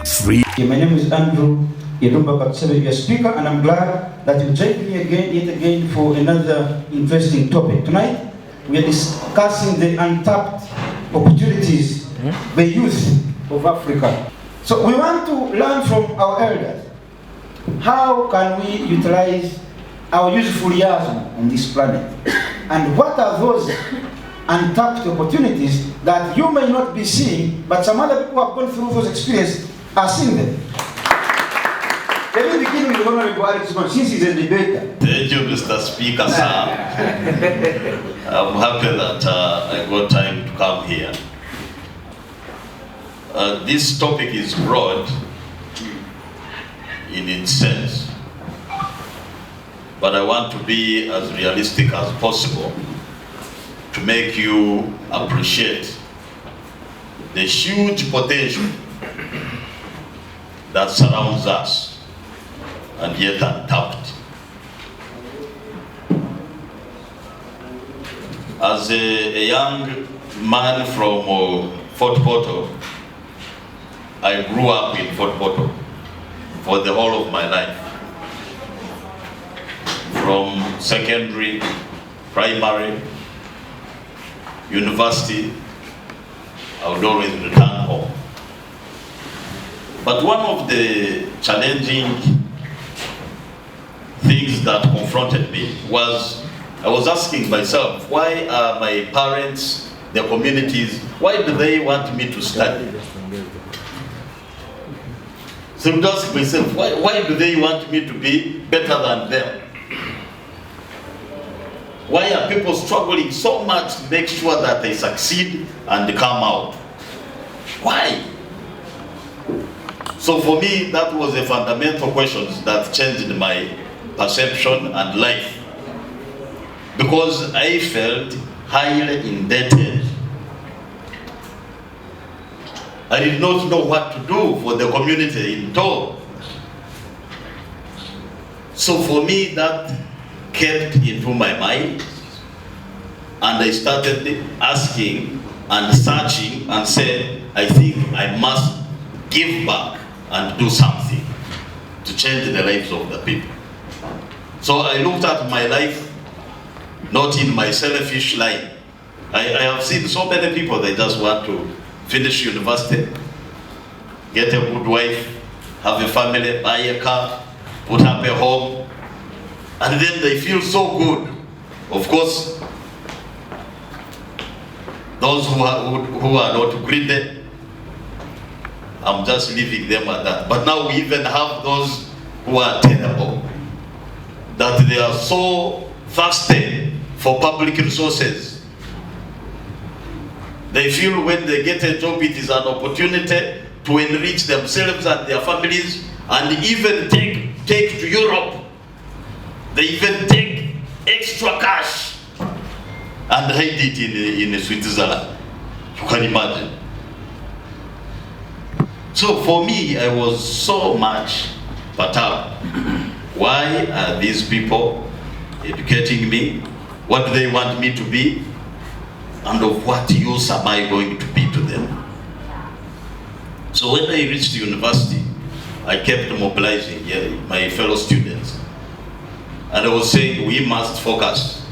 Free. My name is Andrew Irumba Katsebe, your speaker, and I'm glad that you joined me yet again for another interesting topic. Tonight, we are discussing the untapped opportunities, the youth of Africa. So we want to learn from our elders. How can we utilize our useful years on this planet? And what are those untapped opportunities that you may not be seeing, but some other people who have gone through those experiences are seeing them? Let me begin with Honorable Alex, since he's a debater. Thank you, Mr. Speaker, sir. I'm happy that I got time to come here. This topic is broad in its sense, but I want to be as realistic as possible to make you appreciate the huge potential that surrounds us and yet untapped. As a young man from Fort Portal, I grew up in Fort Portal for the whole of my life. From secondary, primary, university, I would always return home. But one of the challenging things that confronted me was, I was asking myself, why are my parents, the communities, why do they want me to study? So I would ask myself, why do they want me to be better than them? Why are people struggling so much to make sure that they succeed and come out? Why? So for me, that was a fundamental question that changed my perception and life, because I felt highly indebted. I did not know what to do for the community in total. So for me, that kept into my mind, and I started asking and searching and said, I think I must give back and do something to change the lives of the people. So I looked at my life, not in my selfish line. I have seen so many people, they just want to finish university, get a good wife, have a family, buy a car, put up a home, and then they feel so good. Of course, those who are not greedy, I'm just leaving them at that. But now we even have those who are terrible, that they are so thirsty for public resources. They feel when they get a job, it is an opportunity to enrich themselves and their families, and even take to Europe. They even take extra cash and hide it in Switzerland. You can imagine. So for me, I was so much perturbed. Why are these people educating me? What do they want me to be? And of what use am I going to be to them? So when I reached university, I kept mobilizing my fellow students. And I was saying, we must focus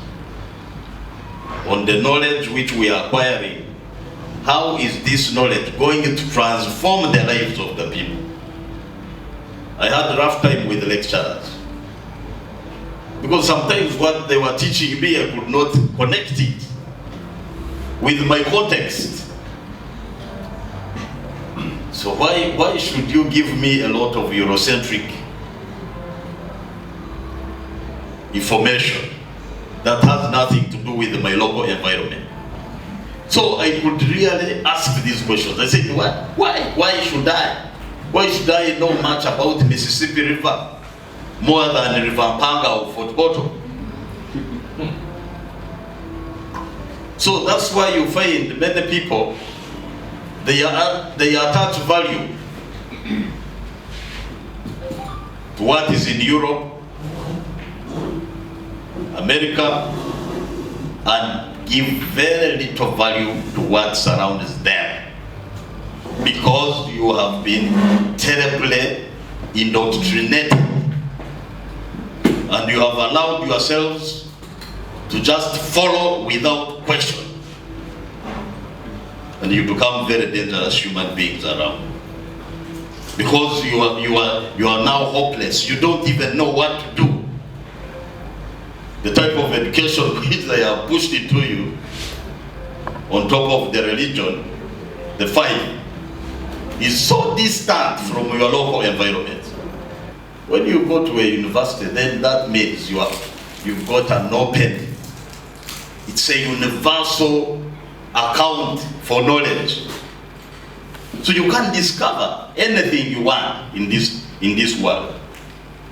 on the knowledge which we are acquiring. How is this knowledge going to transform the lives of the people? I had a rough time with the lecturers, because sometimes what they were teaching me, I could not connect it with my context. So why should you give me a lot of Eurocentric information that has nothing to do with my local environment? So I could really ask these questions. I said, why should I? Why should I know much about the Mississippi River more than the River Mpanga or Fort Portal? So that's why you find many people, they attach value to what is in Europe, America, and give very little value to what surrounds them. because you have been terribly indoctrinated and you have allowed yourselves to just follow without question, and you become very dangerous human beings around, because you are now hopeless. You don't even know what to do. The type of education which they have pushed into you, on top of the religion, the fight, is so distant from your local environment. When you go to a university, then that means you've got an open, it's a universal account for knowledge. So you can discover anything you want in this world.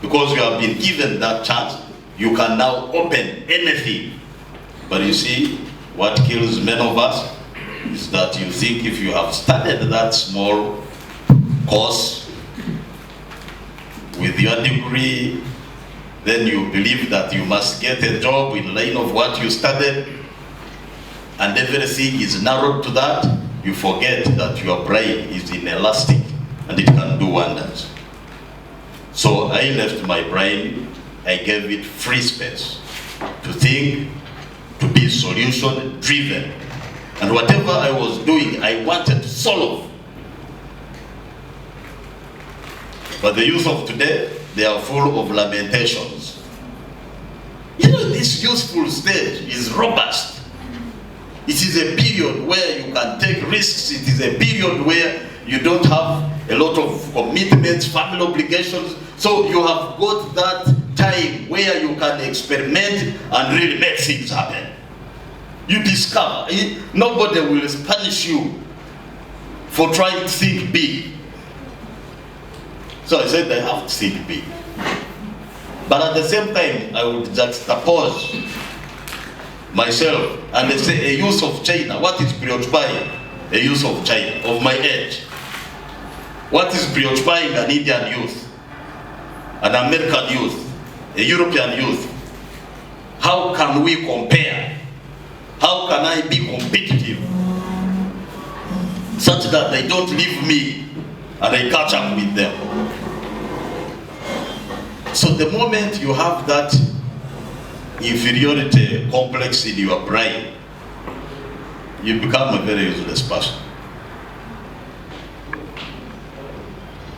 Because you have been given that chance, you can now open anything. But you see, what kills many of us is that you think if you have studied that small course with your degree, then you believe that you must get a job in line of what you studied, and everything is narrowed to that. You forget that your brain is inelastic and it can do wonders. So I left my brain, I gave it free space to think, to be solution driven. And whatever I was doing, I wanted to solve. But the youth of today, they are full of lamentations. You know, this youthful stage is robust. It is a period where you can take risks. It is a period where you don't have a lot of commitments, family obligations. So you have got that time where you can experiment and really make things happen. You discover. Nobody will punish you for trying to think big. So I said I have to think big. But at the same time, I would juxtapose myself and say a youth of China. What is preoccupying a youth of China, of my age? What is preoccupying an Indian youth, an American youth, a European youth? How can we compare? How can I be competitive such that they don't leave me and I catch up with them? So the moment you have that inferiority complex in your brain, you become a very useless person.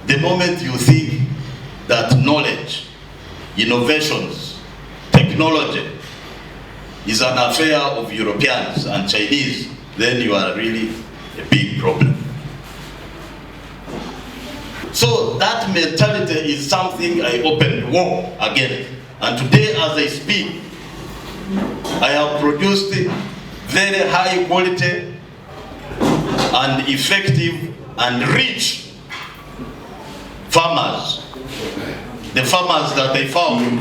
The moment you think that knowledge, innovations, technology is an affair of Europeans and Chinese, then you are really a big problem. So that mentality is something I opened war against. And today as I speak, I have produced very high quality and effective and rich farmers. The farmers that I found.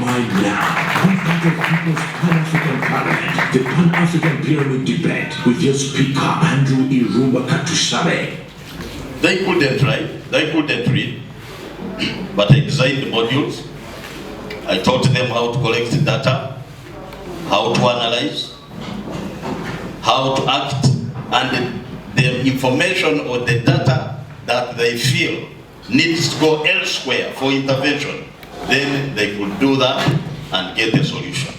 The Pan-African Pyramid debate with your speaker, Andrew Irumba Katusabe. They couldn't write, they couldn't read, but I designed the modules. I taught them how to collect data, how to analyze, how to act, and the information or the data that they feel needs to go elsewhere for intervention. Then they could do that and get a solution.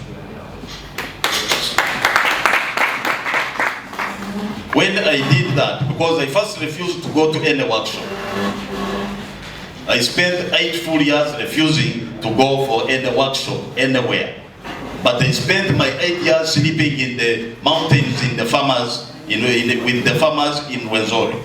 When I did that, because I first refused to go to any workshop, I spent 8 full years refusing to go for any workshop anywhere. But I spent my 8 years sleeping in the mountains in the farmers, with the farmers in Wenzori.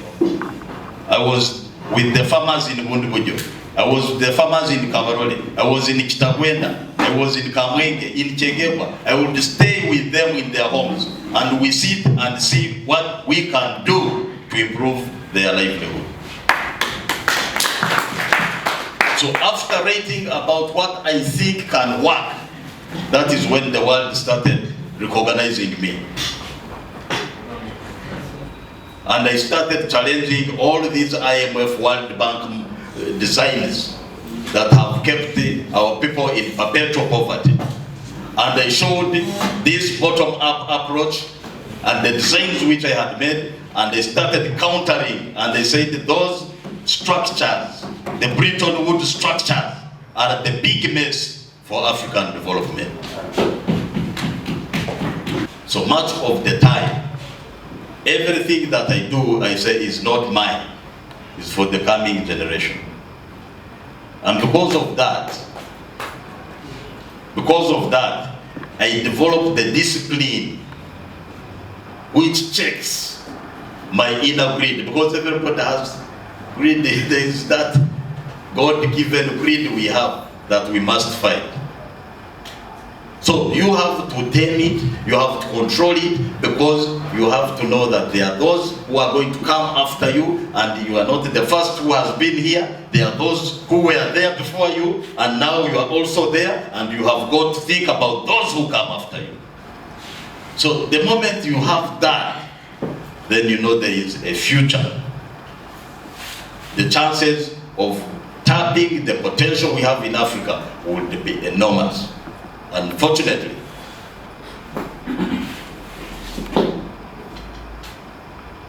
I was with the farmers in Bundubujo. I was with the farmers in Kabarole. I was in Kitagwenda. I was in Kamwenge, in Chegewa. I would stay with them in their homes, and we sit and see what we can do to improve their livelihood. So after writing about what I think can work, that is when the world started recognizing me. And I started challenging all these IMF, World Bank designs that have kept our people in perpetual poverty. And I showed this bottom-up approach and the designs which I had made, and they started countering, and they said those structures, the Bretton Woods structures, are the big mess for African development. So much of the time, everything that I do, I say is not mine, it's for the coming generation. And because of that, I developed the discipline which checks my inner greed, because everybody has greed. There is that God-given greed we have that we must fight. So you have to tame it, you have to control it, because you have to know that there are those who are going to come after you, and you are not the first who has been here. There are those who were there before you, and now you are also there, and you have got to think about those who come after you. So the moment you have that, then you know there is a future. The chances of tapping the potential we have in Africa would be enormous. Unfortunately,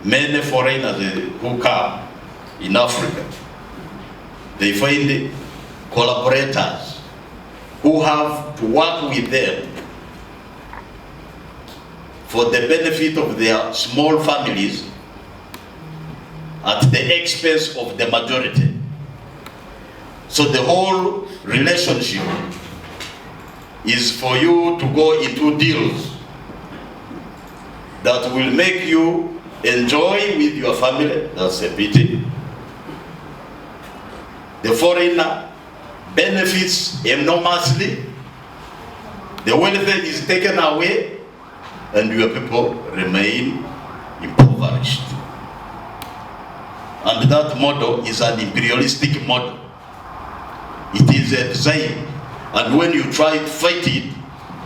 many foreigners who come in Africa, they find collaborators who have to work with them for the benefit of their small families at the expense of the majority. So the whole relationship is for you to go into deals that will make you enjoy with your family. That's a pity. The foreigner benefits enormously. The wealth is taken away, and your people remain impoverished. And that model is an imperialistic model. It is a design. And when you try to fight it,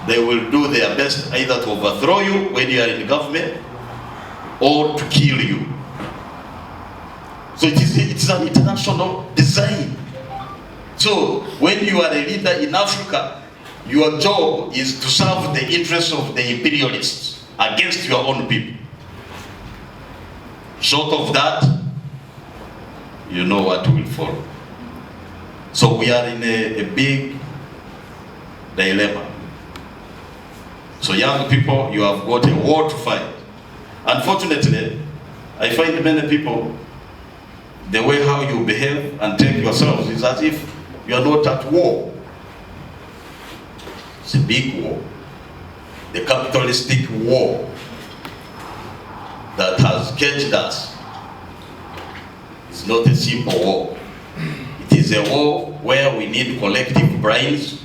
they will do their best either to overthrow you when you are in government or to kill you. So it's an international design. So when you are a leader in Africa, your job is to serve the interests of the imperialists against your own people. Short of that, you know what will follow. So we are in a big dilemma. So young people, you have got a war to fight. Unfortunately, I find many people, the way how you behave and take yourselves is as if you are not at war. It's a big war. The capitalistic war that has caged us is not a simple war. It is a war where we need collective brains,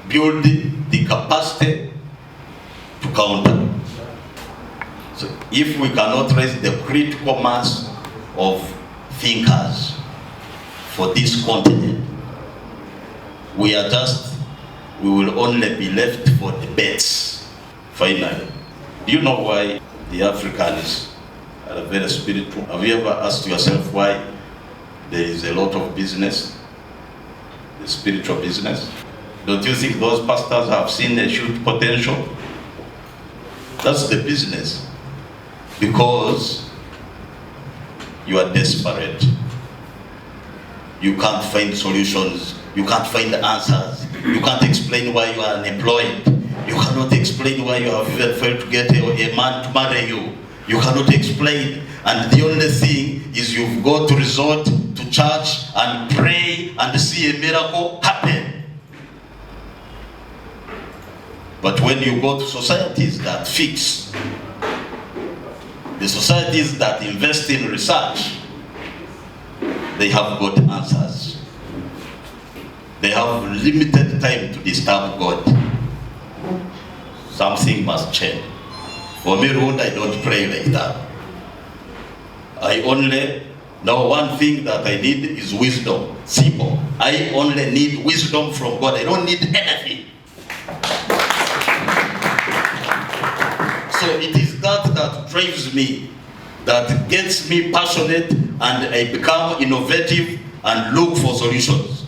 build the capacity to counter. So if we cannot raise the critical mass of thinkers for this continent, we will only be left for debates. Finally, do you know why the Africanists are very spiritual? Have you ever asked yourself why there is a lot of business, the spiritual business? Don't you think those pastors have seen a huge potential? That's the business. Because you are desperate. You can't find solutions. You can't find answers. You can't explain why you are unemployed. You cannot explain why you have even failed to get a man to marry you. You cannot explain. And the only thing is you've got to resort to church and pray and see a miracle happen. But when you go to societies that fix, the societies that invest in research, they have got answers. They have limited time to disturb God. Something must change. For me, Ruhunda, I don't pray like that. I only know one thing that I need is wisdom. Simple. I only need wisdom from God. I don't need anything. So it is that drives me, that gets me passionate, and I become innovative and look for solutions.